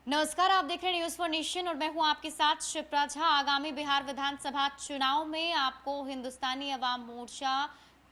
नमस्कार, आप देख रहे हैं न्यूज फॉर नेशन और मैं हूं आपके साथ शिप्रा झा। आगामी बिहार विधानसभा चुनाव में आपको हिंदुस्तानी अवाम मोर्चा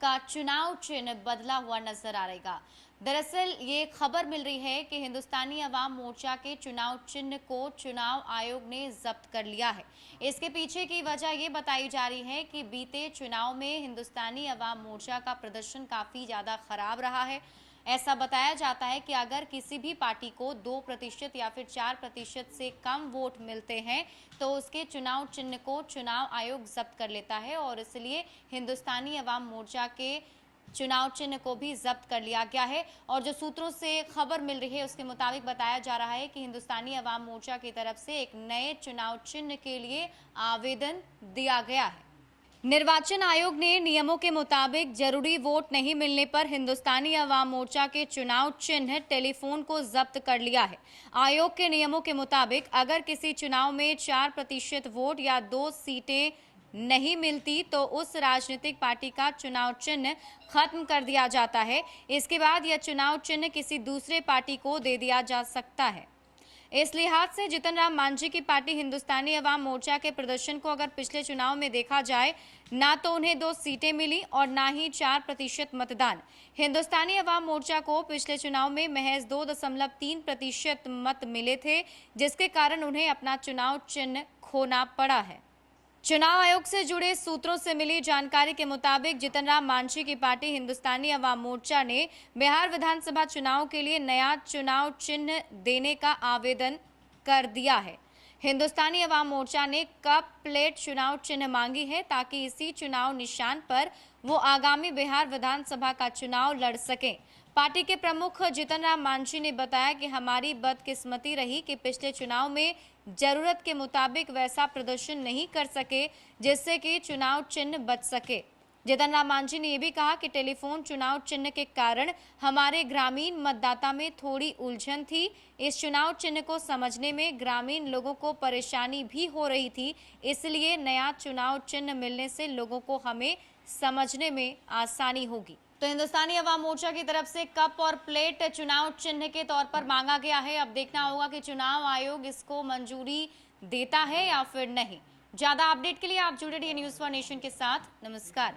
का चुनाव चिन्ह बदला हुआ नजर आ रहेगा। दरअसल ये खबर मिल रही है कि हिंदुस्तानी अवाम मोर्चा के चुनाव चिन्ह को चुनाव आयोग ने जब्त कर लिया है। इसके पीछे की वजह ये बताई जा रही है कि बीते चुनाव में हिंदुस्तानी अवाम मोर्चा का प्रदर्शन काफी ज्यादा खराब रहा है। ऐसा बताया जाता है कि अगर किसी भी पार्टी को 2% या फिर 4% से कम वोट मिलते हैं तो उसके चुनाव चिन्ह को चुनाव आयोग जब्त कर लेता है और इसलिए हिंदुस्तानी अवाम मोर्चा के चुनाव चिन्ह को भी जब्त कर लिया गया है। और जो सूत्रों से खबर मिल रही है उसके मुताबिक बताया जा रहा है कि हिंदुस्तानी अवाम मोर्चा की तरफ से एक नए चुनाव चिन्ह के लिए आवेदन दिया गया है। निर्वाचन आयोग ने नियमों के मुताबिक जरूरी वोट नहीं मिलने पर हिंदुस्तानी अवाम मोर्चा के चुनाव चिन्ह टेलीफोन को जब्त कर लिया है। आयोग के नियमों के मुताबिक अगर किसी चुनाव में 4% वोट या 2 सीटें नहीं मिलती तो उस राजनीतिक पार्टी का चुनाव चिन्ह खत्म कर दिया जाता है। इसके बाद यह चुनाव चिन्ह किसी दूसरे पार्टी को दे दिया जा सकता है। इस लिहाज से जीतन राम मांझी की पार्टी हिंदुस्तानी अवाम मोर्चा के प्रदर्शन को अगर पिछले चुनाव में देखा जाए, ना तो उन्हें 2 सीटें मिली और ना ही 4% मतदान। हिंदुस्तानी अवाम मोर्चा को पिछले चुनाव में महज 2.3% मत मिले थे, जिसके कारण उन्हें अपना चुनाव चिन्ह खोना पड़ा है। चुनाव आयोग से जुड़े सूत्रों से मिली जानकारी के मुताबिक जीतन राम मांझी की पार्टी हिंदुस्तानी अवाम मोर्चा ने बिहार विधानसभा चुनाव के लिए नया चुनाव चिन्ह देने का आवेदन कर दिया है। हिंदुस्तानी अवाम मोर्चा ने कप प्लेट चुनाव चिन्ह मांगी है ताकि इसी चुनाव निशान पर वो आगामी बिहार विधानसभा का चुनाव लड़ सकें। पार्टी के प्रमुख जीतन राम मांझी ने बताया कि हमारी बदकिस्मती रही कि पिछले चुनाव में जरूरत के मुताबिक वैसा प्रदर्शन नहीं कर सके जिससे कि चुनाव चिन्ह बच सके। जीतन राम मांझी ने यह भी कहा कि टेलीफोन चुनाव चिन्ह के कारण हमारे ग्रामीण मतदाता में थोड़ी उलझन थी। इस चुनाव चिन्ह को समझने में ग्रामीण लोगों को परेशानी भी हो रही थी, इसलिए नया चुनाव चिन्ह मिलने से लोगों को हमें समझने में आसानी होगी। तो हिंदुस्तानी अवाम मोर्चा की तरफ से कप और प्लेट चुनाव चिन्ह के तौर पर मांगा गया है। अब देखना होगा कि चुनाव आयोग इसको मंजूरी देता है या फिर नहीं। ज्यादा अपडेट के लिए आप जुड़े रहिए न्यूज फॉर नेशन के साथ। नमस्कार।